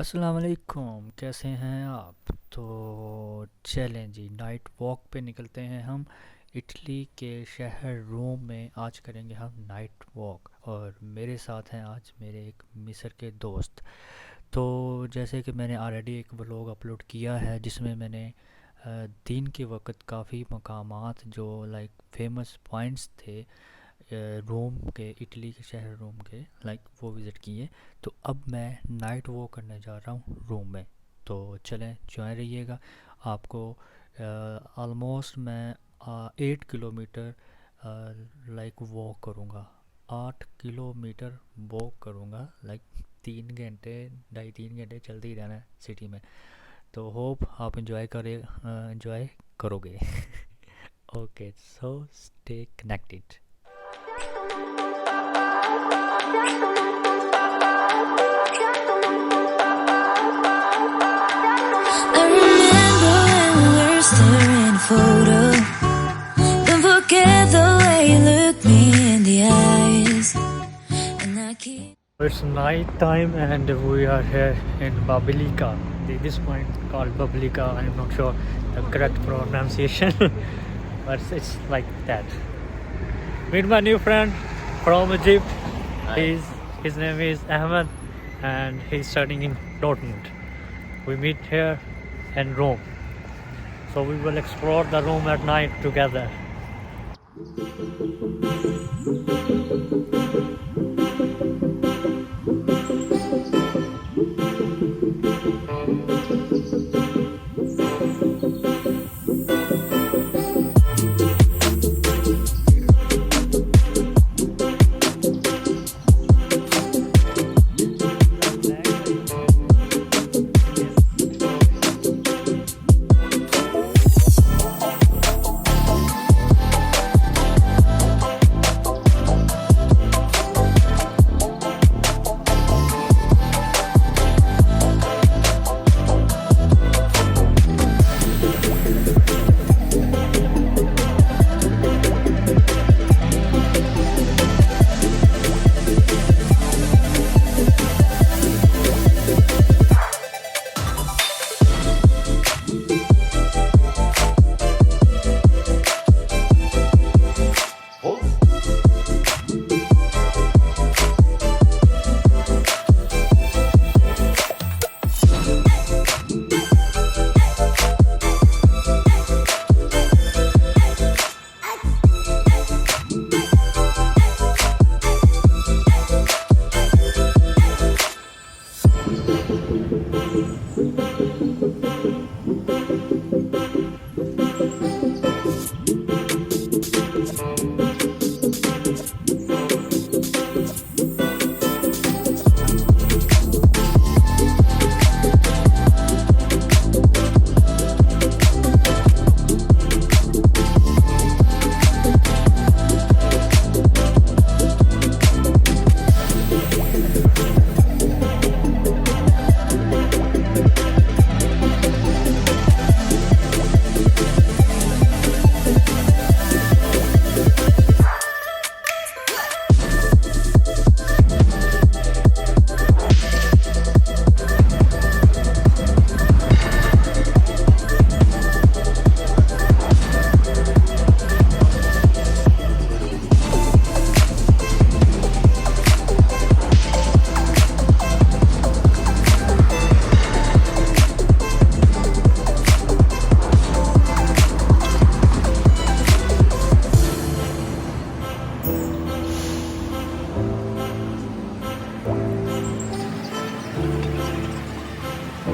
अस्सलाम वालेकुम, कैसे हैं आप? तो चलें जी, नाइट वॉक पे निकलते हैं हम। इटली के शहर रोम में आज करेंगे हम नाइट वॉक, और मेरे साथ हैं आज मेरे एक मिस्र के दोस्त। तो जैसे कि मैंने ऑलरेडी एक व्लॉग अपलोड किया है जिसमें मैंने दिन के वक्त काफ़ी मकामात जो लाइक फेमस पॉइंट्स थे रोम के, इटली के शहर रोम के, लाइक वो विज़िट किए। तो अब मैं नाइट वॉक करने जा रहा हूँ रोम में। तो चलें, ज्वाइन रहिएगा। आपको ऑलमोस्ट मैं 8 किलोमीटर लाइक वॉक करूँगा। 8 किलोमीटर वॉक करूँगा, लाइक 3 घंटे, 2.5 3 घंटे चलते ही रहना है सिटी में। तो होप आप इंजॉय करोगे। Okay, so stay connected. I remember when we were staring a photo. Don't forget the way you look me in the eyes. And I keep. It's night time and we are here in Babilika. This point called Babilika. I'm not sure the correct pronunciation, but it's like that. Meet my new friend from Egypt. His name is Ahmed, and he's studying in Dortmund. We meet here in Rome, so we will explore the Rome at night together.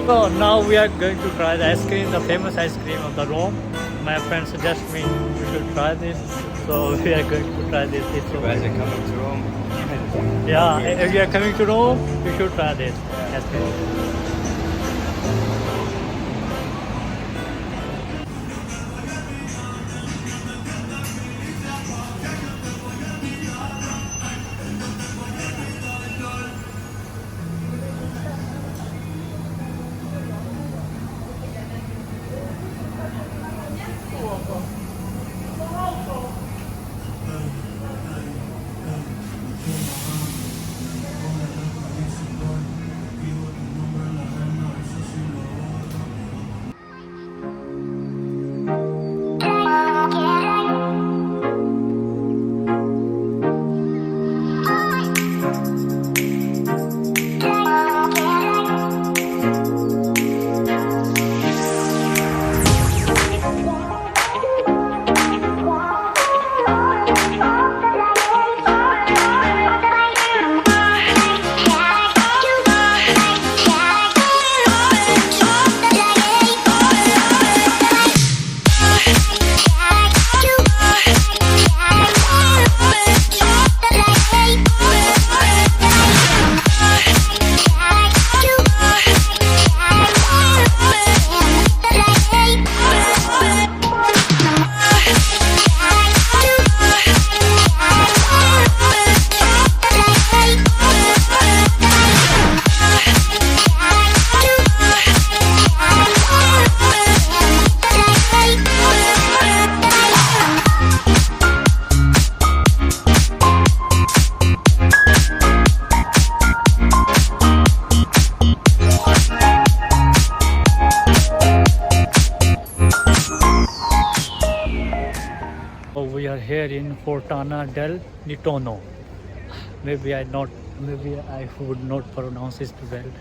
So now we are going to try the ice cream, the famous ice cream of the Rome. My friend suggests me we should try this, so we are going to try this. It's You guys are coming to Rome? yeah, if you are coming to Rome, you should try this ice cream. in Fortana del Nitono. Maybe I would not pronounce it well,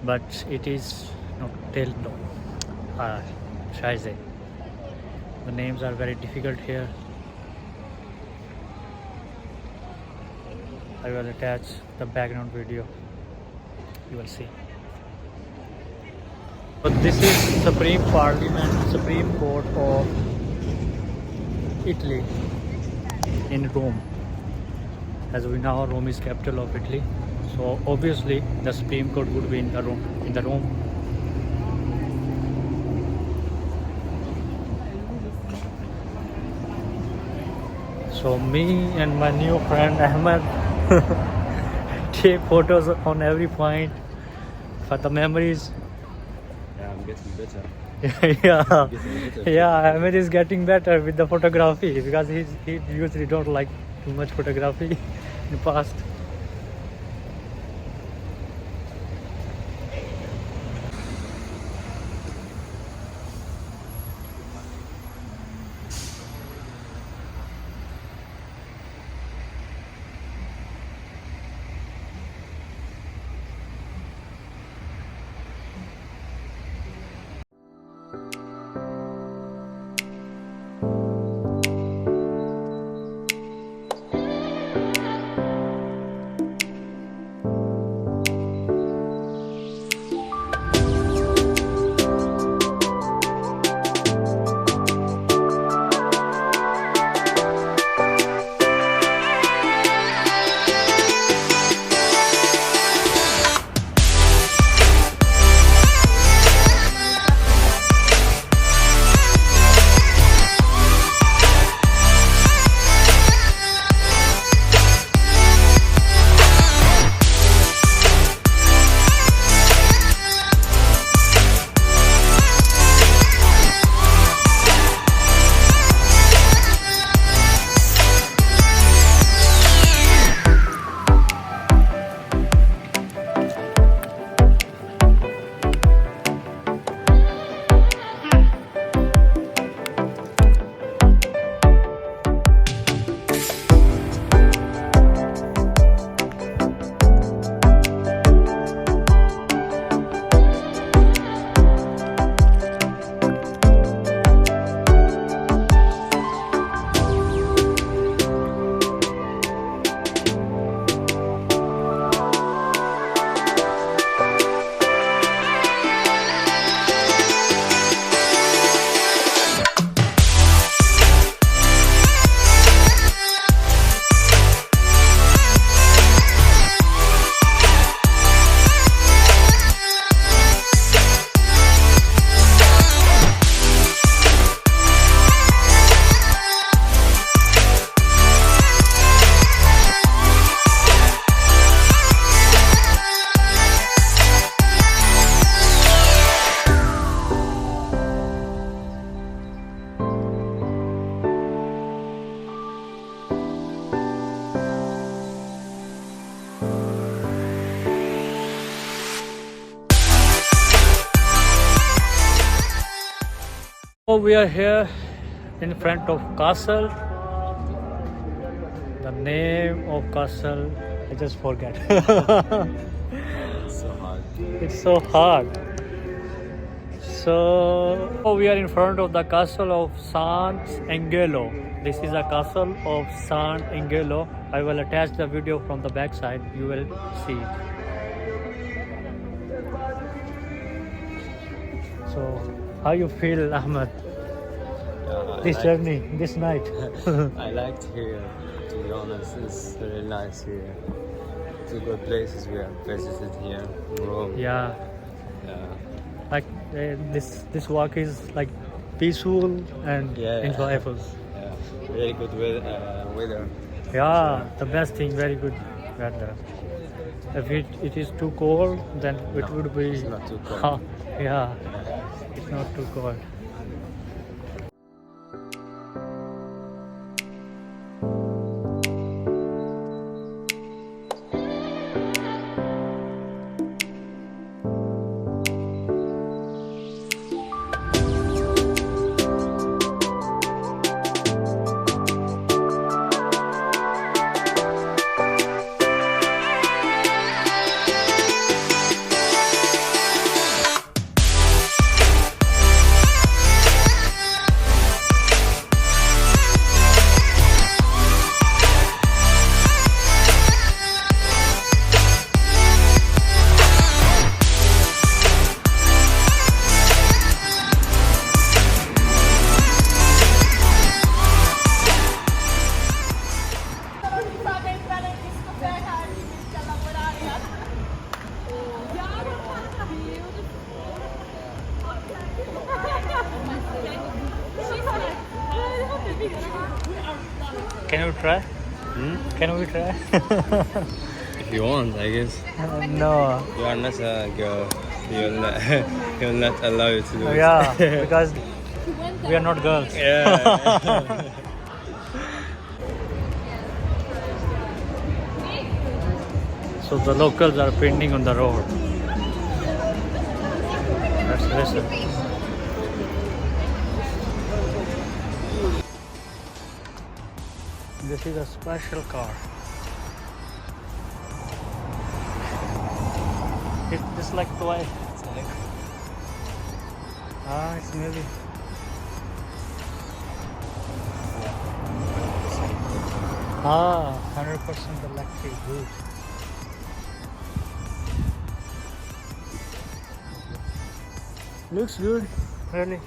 but it is not Telno. Scheiße. The names are very difficult here. I will attach the background video. You will see. But this is Supreme Parliament, Supreme Court of Italy in Rome. As we know, Rome is capital of Italy, so obviously the Supreme Court would be in the Rome. So me and my new friend Ahmed take photos on every point for the memories. Yeah, I'm getting better. Yeah, Getting better. yeah. Ahmed is getting better with the photography because he usually don't like too much photography in the past. So we are here in front of castle. The name of castle, I just forget. It's so hard. It's so hard. So we are in front of the castle of San Angelo. This is a castle of San Angelo. I will attach the video from the back side. You will see it. So how you feel, Ahmed? This journey, this night. I liked here, to be honest. It's very nice here. Two good places we have visited here in Rome. Yeah, Yeah. like this walk is like peaceful and Yeah. enjoyable. Yeah. Very good weather. Yeah, the best thing, very good weather. If it is too cold, then it No, would be. it's not too cold. Yeah, it's not too cold. Can you try? Can we try? If you want, I guess. No. You are not a girl. He'll not allow you to do it. Yeah, because we are not girls. Yeah. So the locals are painting on the road. Let's listen. This is a special car. It's like toy. It's maybe. Ah, 100% electric. Good. Looks good, really.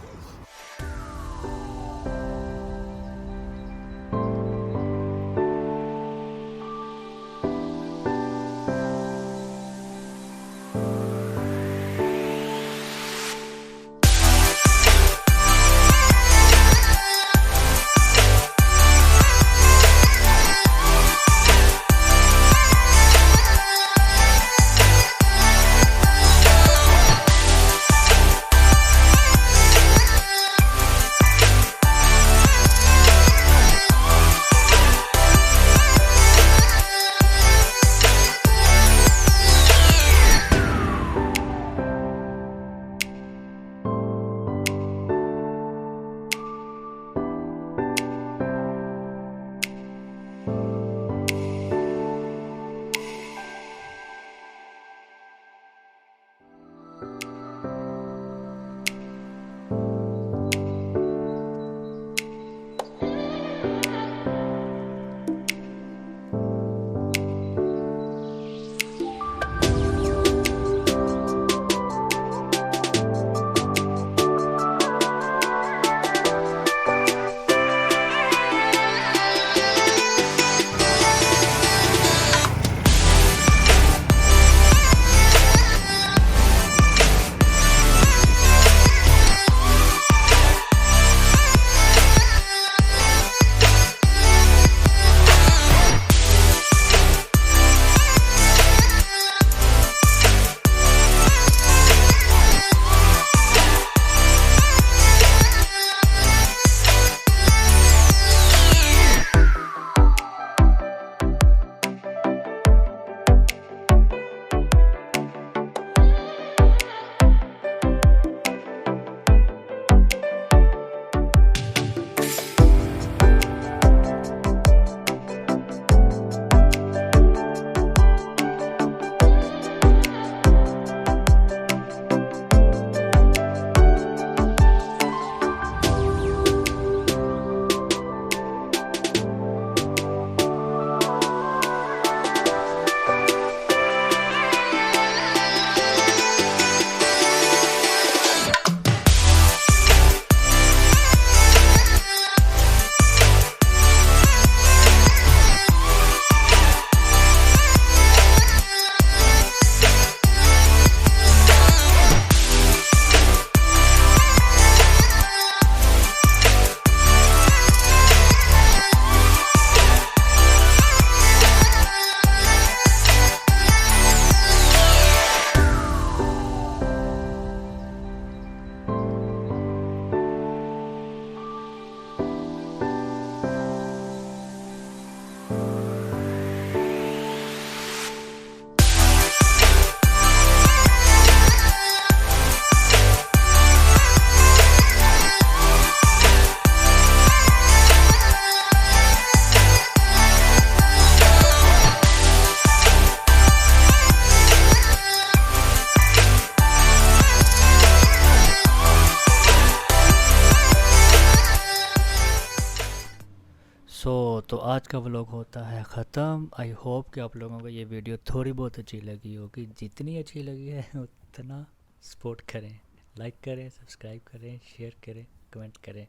तो आज का vlog होता है ख़त्म। I hope कि आप लोगों को ये वीडियो थोड़ी बहुत अच्छी लगी होगी। जितनी अच्छी लगी है उतना सपोर्ट करें, लाइक करें, सब्सक्राइब करें, शेयर करें, कमेंट करें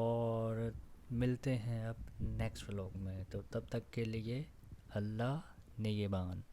और मिलते हैं अब नेक्स्ट व्लॉग में। तो तब तक के लिए अल्लाह निगहबान।